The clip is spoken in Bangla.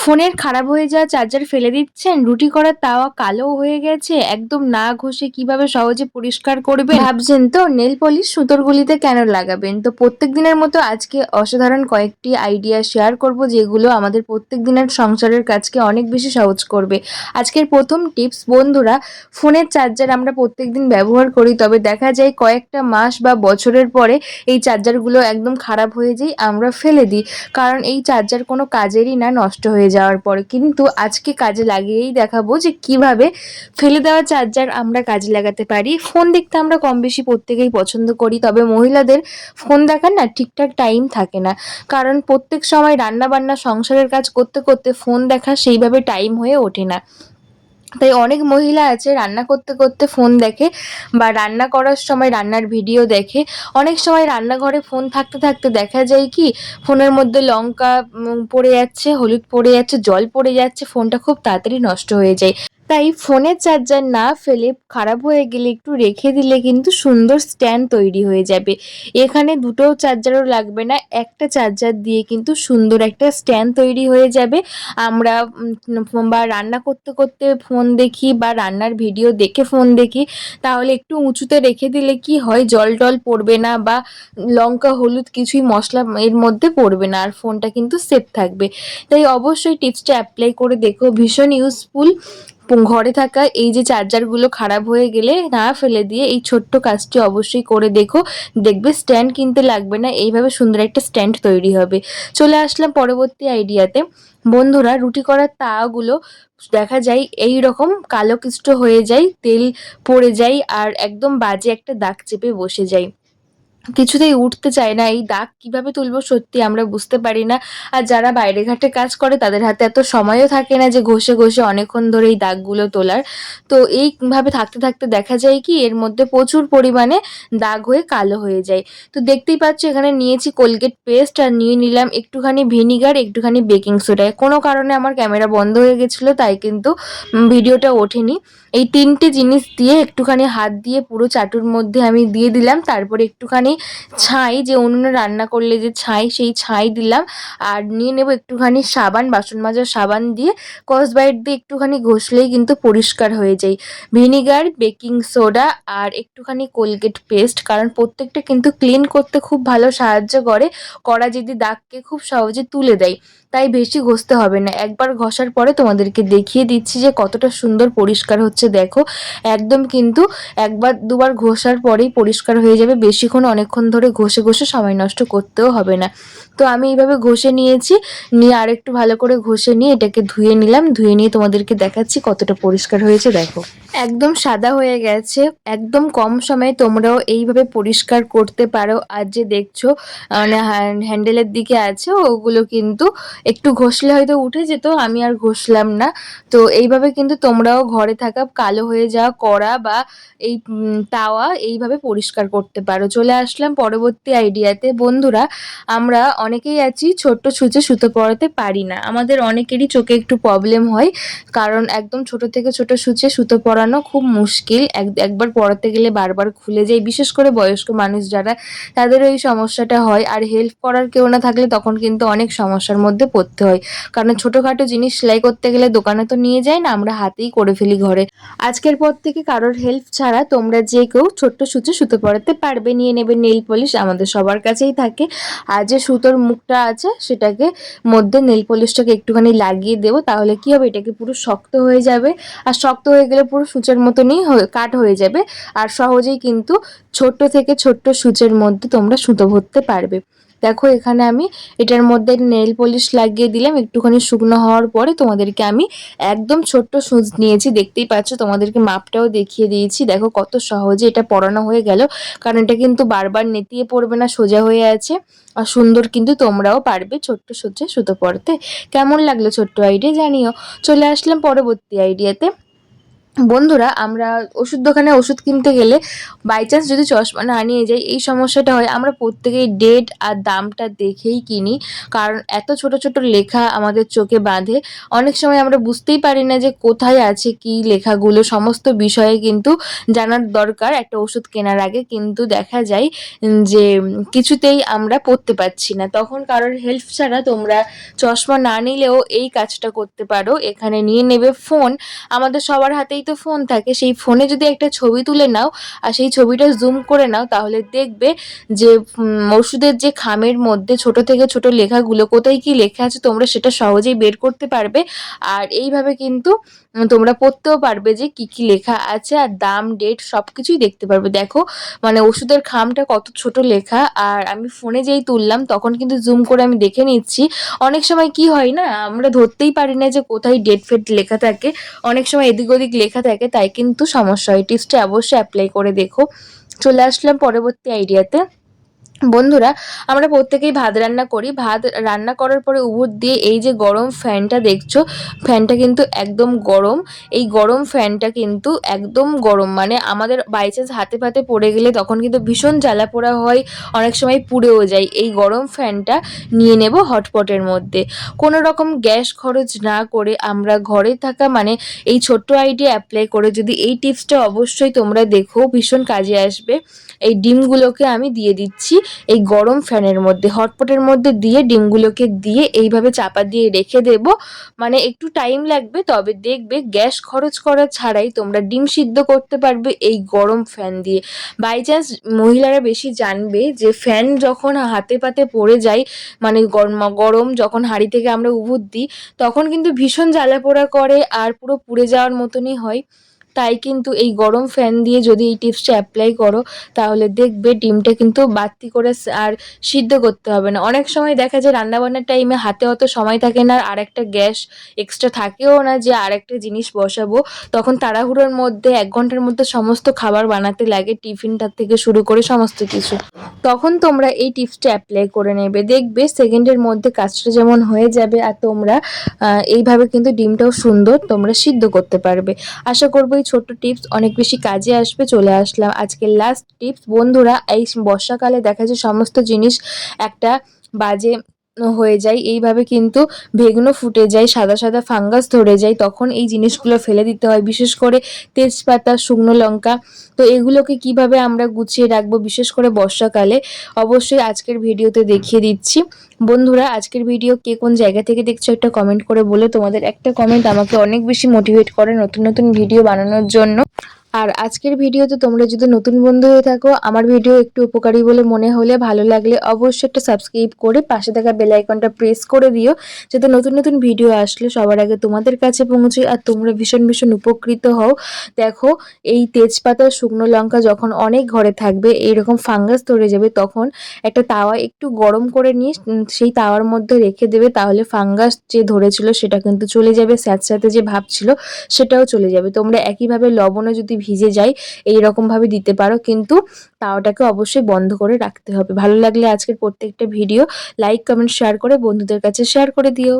ফোনের খারাপ হয়ে যাওয়া চার্জার ফেলে দিচ্ছেন, রুটি করার তাওয়া কালো হয়ে গেছে, একদম না ঘষে কিভাবে সহজে পরিষ্কার করবেন ভাবছেন তো? নেল পলিশ সুতোর গুলিতে কেন লাগাবেন? তো প্রত্যেক দিনের মতো আজকে অসাধারণ কয়েকটি আইডিয়া শেয়ার করব, যেগুলো আমাদের প্রত্যেক দিনের সংসারের কাজকে অনেক বেশি সহজ করবে। আজকের প্রথম টিপস, বন্ধুরা, ফোনের চার্জার আমরা প্রত্যেকদিন ব্যবহার করি, তবে দেখা যায় কয়েকটা মাস বা বছরের পরে এই চার্জারগুলো একদম খারাপ হয়ে যায়, আমরা ফেলে দিই। কারণ এই চার্জার কোনো কাজেরই না নষ্ট হয়ে যাওয়ার পরে। কিন্তু আজকে কাজে লাগিয়েই দেখাবো যে কিভাবে ফেলে দেওয়া চার্জার আমরা কাজে লাগাতে পারি। ফোন দেখতে আমরা কম বেশি প্রত্যেকেই পছন্দ করি, তবে মহিলাদের ফোন দেখার না ঠিকঠাক টাইম থাকে না। কারণ প্রত্যেক সময় রান্না বান্না সংসারের কাজ করতে করতে ফোন দেখা সেইভাবে টাইম হয়ে ওঠে না। তাই অনেক মহিলা আছে রান্না করতে করতে ফোন দেখে, বা রান্না করার সময় রান্নার ভিডিও দেখে। অনেক সময় রান্নাঘরে ফোন থাকতে থাকতে দেখা যায় কি, ফোনের মধ্যে লঙ্কা পড়ে যাচ্ছে, হলুদ পড়ে যাচ্ছে, জল পড়ে যাচ্ছে, ফোনটা খুব তাড়াতাড়ি নষ্ট হয়ে যায়। তাই ফোনের চার্জার না ফেলে খারাপ হয়ে গেলে একটু রেখে দিলে কিন্তু সুন্দর স্ট্যান্ড তৈরি হয়ে যাবে। এখানে দুটো চার্জারও লাগবে না, একটা চার্জার দিয়ে কিন্তু সুন্দর একটা স্ট্যান্ড তৈরি হয়ে যাবে। আমরা বা রান্না করতে করতে ফোন দেখি, বা রান্নার ভিডিও দেখে ফোন দেখি, তাহলে একটু উঁচুতে রেখে দিলে কি হয়, জল টল পড়বে না, বা লঙ্কা হলুদ কিছুই মশলা এর মধ্যে পড়বে না, আর ফোনটা কিন্তু সেফ থাকবে। তাই অবশ্যই টিপসটা অ্যাপ্লাই করে দেখো, ভীষণ ইউজফুল। ঘরে থাকা এই যে চার্জারগুলো খারাপ হয়ে গেলে না ফেলে দিয়ে এই ছোট্ট কাজটি অবশ্যই করে দেখো, দেখবে স্ট্যান্ড কিনতে লাগবে না, এইভাবে সুন্দর একটা স্ট্যান্ড তৈরি হবে। চলে আসলাম পরবর্তী আইডিয়াতে। বন্ধুরা, রুটি করার তাওয়াগুলো দেখা যায় এই রকম কালো কিষ্ট হয়ে যায়, তেল পড়ে যায়, আর একদম বাজে একটা দাগ চেপে বসে যায়, কিছুতেই উঠতে চায় না। এই দাগ কিভাবে তুলবো সত্যি আমরা বুঝতে পারি না। আর যারা বাইরে ঘাটে কাজ করে তাদের হাতে এত সময়ও থাকে না যে ঘষে ঘষে অনেকক্ষণ ধরে এই দাগগুলো তোলার। তো এইভাবে থাকতে থাকতে দেখা যায় কি, এর মধ্যে প্রচুর পরিমাণে দাগ হয়ে কালো হয়ে যায়। তো দেখতেই পাচ্ছ এখানে নিয়েছি কোলগেট পেস্ট, আর নিয়ে নিলাম একটুখানি ভিনিগার, একটুখানি বেকিং সোডা। কোনো কারণে আমার ক্যামেরা বন্ধ হয়ে গেছিলো, তাই কিন্তু ভিডিওটা ওঠেনি। এই তিনটে জিনিস দিয়ে একটুখানি হাত দিয়ে পুরো চাটুর মধ্যে আমি দিয়ে দিলাম। তারপরে একটুখানি ছাই, যে উনুনে রান্না করলে যে ছাই, সেই ছাই দিলাম। আর নিয়ে নেব একটুখানি সাবান, বাসন মাজার সাবান দিয়ে স্কচব্রাইট দিয়ে একটুখানি ঘষলেই কিন্তু পরিষ্কার হয়ে যায়। ভিনিগার, বেকিং সোডা আর একটুখানি কোলগেট পেস্ট, কারণ প্রত্যেকটা কিন্তু ক্লিন করতে খুব ভালো সাহায্য করে। কড়া যদি দাগকে খুব সহজে তুলে দেয়, তাই বেশি ঘষতে হবে না। একবার ঘষার পরে তোমাদেরকে দেখিয়ে দিচ্ছি যে কতটা সুন্দর পরিষ্কার হচ্ছে, দেখো। একদম কিন্তু একবার দুবার ঘষার পরেই পরিষ্কার হয়ে যাবে, বেশিক্ষণ অনেকক্ষণ ধরে ঘষে ঘষে সময় নষ্ট করতেও হবে না। তো আমি এইভাবে ঘষে নিয়েছি, নিয়ে আরেকটু ভালো করে ঘষে নিয়ে এটাকে ধুয়ে নিলাম। ধুয়ে নিয়ে তোমাদেরকে দেখাচ্ছি কতটা পরিষ্কার হয়েছে, দেখো। একদম সাদা হয়ে গেছে। একদম কম সময়ে তোমরাও এইভাবে পরিষ্কার করতে পারো। আর যে দেখছো মানে হ্যান্ডেলের দিকে আছে, ওগুলো কিন্তু একটু ঘষলে হয়তো উঠে যেত, আমি আর ঘষলাম না। তো এইভাবে কিন্তু তোমরাও ঘরে থাকা কালো হয়ে যাওয়া কড়া বা এই তাওয়া এইভাবে পরিষ্কার করতে পারো। চলে আসলাম পরবর্তী আইডিয়াতে। বন্ধুরা, আমরা অনেকেই আছি ছোট্ট সূচে সুতো পরাতে পারি না। আমাদের অনেকেরই চোখে একটু প্রবলেম হয়, কারণ একদম ছোট থেকে ছোট সূচে সুতো পরানো খুব মুশকিল। একবার পরাতে গেলে বারবার খুলে যায়, বিশেষ করে বয়স্ক মানুষ যারা, তাদেরও এই সমস্যাটা হয়। আর হেল্প করার কেউ না থাকলে তখন কিন্তু অনেক সমস্যার মধ্যে পড়তে হয়, কারণ ছোটোখাটো জিনিস সেলাই করতে গেলে দোকানে তো নিয়ে যায় না, আমরা হাতেই করে ফেলি ঘরে। আজকের পর থেকে কারোর হেল্প ছাড়া তোমরা যে কেউ ছোট্ট সূচে সুতো পরাতে পারবে। নিয়ে নেবে নেল পলিশ, আমাদের সবার কাছেই থাকে। আর যে সুতোর মুখটা আছে সেটাকে মধ্যে নেল পলিশটাকে একটুখানি লাগিয়ে দেবো, তাহলে কি হবে, এটাকে পুরো শক্ত হয়ে যাবে। আর শক্ত হয়ে গেলে পুরো সূচের মতনই কাট হয়ে যাবে, আর সহজেই কিন্তু ছোট্ট থেকে ছোট্ট সূচের মধ্যে তোমরা সুতো ভরতে পারবে। দেখো এখানে আমি এটার মধ্যে নেল পলিশ লাগিয়ে দিলাম। একটুখানি শুকনো হওয়ার পরে তোমাদেরকে আমি একদম ছোট্ট সূচ নিয়েছি, দেখতেই পাচ্ছ, তোমাদেরকে মাপটাও দেখিয়ে দিয়েছি। দেখো কত সহজে এটা পরানো হয়ে গেল, কারণ এটা কিন্তু বারবার নেতিয়ে পড়বে না, সোজা হয়ে আছে। আর সুন্দর কিন্তু তোমরাও পারবে ছোট্ট সূচে সুতো পরাতে। কেমন লাগলো ছোট্ট আইডিয়া জানিও। চলে আসলাম পরবর্তী আইডিয়াতে। বন্ধুরা, আমরা ওষুধ দোকানে ওষুধ কিনতে গেলে বাই চান্স যদি চশমা না নিয়ে যাই, এই সমস্যাটা হয়। আমরা প্রত্যেকেই ডেট আর দামটা দেখেই কিনি, কারণ এত ছোট ছোট লেখা আমাদের চোখে বাঁধে। অনেক সময় আমরা বুঝতেই পারি না যে কোথায় আছে কি লেখাগুলো। সমস্ত বিষয়ে কিন্তু জানার দরকার একটা ওষুধ কেনার আগে, কিন্তু দেখা যায় যে কিছুতেই আমরা পড়তে পারছি না। তখন কারোর হেল্প ছাড়া তোমরা চশমা না নিলেও এই কাজটা করতে পারো। এখানে নিয়ে নেবে ফোন। আমাদের সবার হাতেই তো ফোন থাকে, সেই ফোনে যদি একটা ছবি তুলে নাও আর সেই ছবিটা জুম করে নাও, তাহলে দেখবে যে ওষুধের যে খামের মধ্যে ছোট থেকে ছোট লেখাগুলো কোথায় কি লেখা আছে তোমরা সেটা সহজেই বের করতে পারবে। আর এইভাবে কিন্তু তোমরা পড়তেও পারবে যে কি কি লেখা আছে, আর দাম, ডেট সবকিছুই দেখতে পারবে। দেখো মানে ওষুধের খামটা কত ছোট লেখা, আর আমি ফোনে যেই তুললাম তখন কিন্তু জুম করে আমি দেখে নিচ্ছি। অনেক সময় কি হয় না, আমরা ধরতেই পারি না যে কোথায় ডেট ফেট লেখা থাকে, অনেক সময় এদিক ওদিক লেখা থাকে, তাই কিন্তু সমস্যা হয়। টিপসটা অবশ্যই অ্যাপ্লাই করে দেখো। চলে আসলাম পরবর্তী আইডিয়াতে। বন্ধুরা, আমরা প্রত্যেকেই ভাত রান্না করি। ভাত রান্না করার পরে উপর দিয়ে এই যে গরম ফ্যানটা দেখছো, ফ্যানটা কিন্তু একদম গরম। এই গরম ফ্যানটা কিন্তু একদম গরম, মানে আমাদের বাই চান্স হাতে ফাতে পড়ে গেলে তখন কিন্তু ভীষণ জ্বালা পোড়া হয়, অনেক সময় পুড়েও যায়। এই গরম ফ্যানটা নিয়ে নেব হটপটের মধ্যে। কোনো রকম গ্যাস খরচ না করে আমরা ঘরে থাকা মানে এই ছোট্ট আইডিয়া অ্যাপ্লাই করে যদি এই টিপসটা অবশ্যই তোমরা দেখো, ভীষণ কাজে আসবে। এই ডিমগুলোকে আমি দিয়ে দিচ্ছি এই গরম ফ্যানের মধ্যে, হটপটের মধ্যে দিয়ে ডিমগুলোকে দিয়ে এইভাবে চাপা দিয়ে রেখে দেব। মানে একটু টাইম লাগবে, তবে দেখবে গ্যাস খরচ করা ছাড়াই তোমরা ডিম সিদ্ধ করতে পারবে এই গরম ফ্যান দিয়ে। বাই চান্স মহিলারা বেশি জানবে যে ফ্যান যখন হাতে পাতে পড়ে যায়, মানে গরম যখন হাঁড়ি থেকে আমরা উবুর দিই, তখন কিন্তু ভীষণ জ্বালা পোড়া করে আর পুরো পুড়ে যাওয়ার মতনই হয়। তাই কিন্তু এই গরম ফ্যান দিয়ে যদি এই টিপসটা অ্যাপ্লাই করো, তাহলে দেখবে ডিমটা কিন্তু বাড়তি করে আর সিদ্ধ করতে হবে না। অনেক সময় দেখা যায় রান্নাবান্নার টাইমে হাতে অত সময় থাকে না, আর একটা গ্যাস এক্সট্রা থাকেও না যে আর একটা জিনিস বসাবো। তখন তাড়াহুড়োর মধ্যে 1 ঘন্টার মধ্যে সমস্ত খাবার বানাতে লাগে, টিফিনটার থেকে শুরু করে সমস্ত কিছু। তখন তোমরা এই টিপসটা অ্যাপ্লাই করে নেবে, দেখবে সেকেন্ডের মধ্যে কাজটা যেমন হয়ে যাবে, আর তোমরা এইভাবে কিন্তু ডিমটাও সুন্দর তোমরা সিদ্ধ করতে পারবে। আশা করবো এই ছোট্ট টিপস অনেক বেশি কাজে আসবে। চলে আসলাম আজকের লাস্ট টিপস। বন্ধুরা, এই বর্ষাকালে দেখা যায় সমস্ত জিনিস একটা বাজে হয়ে যায়, এইভাবে কিন্তু ভেগনো ফুটে যায়, সাদা সাদা ফাঙ্গাস ধরে যায়, তখন এই জিনিসগুলো ফেলে দিতে হয়, বিশেষ করে তেজপাতা, শুকনো লঙ্কা। তো এগুলোকে কিভাবে আমরা গুছিয়ে রাখবো বিশেষ করে বর্ষাকালে, অবশ্যই আজকের ভিডিওতে দেখিয়ে দিচ্ছি। বন্ধুরা, আজকের ভিডিও কে কোন জায়গা থেকে দেখছো একটা কমেন্ট করে বলে, তোমাদের একটা কমেন্ট আমাকে অনেক বেশি মোটিভেট করে নতুন নতুন ভিডিও বানানোর জন্য। আর আজকের ভিডিওতে তোমরা যদি নতুন বন্ধু হয়ে থাকো, আমার ভিডিও একটু উপকারী বলে মনে হলে, ভালো লাগলে অবশ্যই একটা সাবস্ক্রাইব করে পাশে থাকা বেল আইকনটা প্রেস করে দিও, যাতে নতুন নতুন ভিডিও আসলে সবার আগে তোমাদের কাছে পৌঁছে আর তোমরা ভীষণ ভীষণ উপকৃত হও। দেখো, এই তেজপাতা, শুকনো লঙ্কা যখন অনেক ঘরে থাকবে, এইরকম ফাঙ্গাস ধরে যাবে, তখন একটা তাওয়া একটু গরম করে নিয়ে সেই তাওয়ার মধ্যে রেখে দেবে, তাহলে ফাঙ্গাস যে ধরেছিল সেটা কিন্তু চলে যাবে, স্যাঁতস্যাঁতে যে ভাব ছিল সেটাও চলে যাবে। তোমরা একইভাবে লবণও যদি ভিজে যায় এইরকমভাবে দিতে পারো, কিন্তু তাওয়াটাকে অবশ্যই বন্ধ করে রাখতে হবে। ভালো লাগলে আজকের প্রত্যেকটা ভিডিও লাইক, কমেন্ট, শেয়ার করে বন্ধুদের কাছে শেয়ার করে দিও।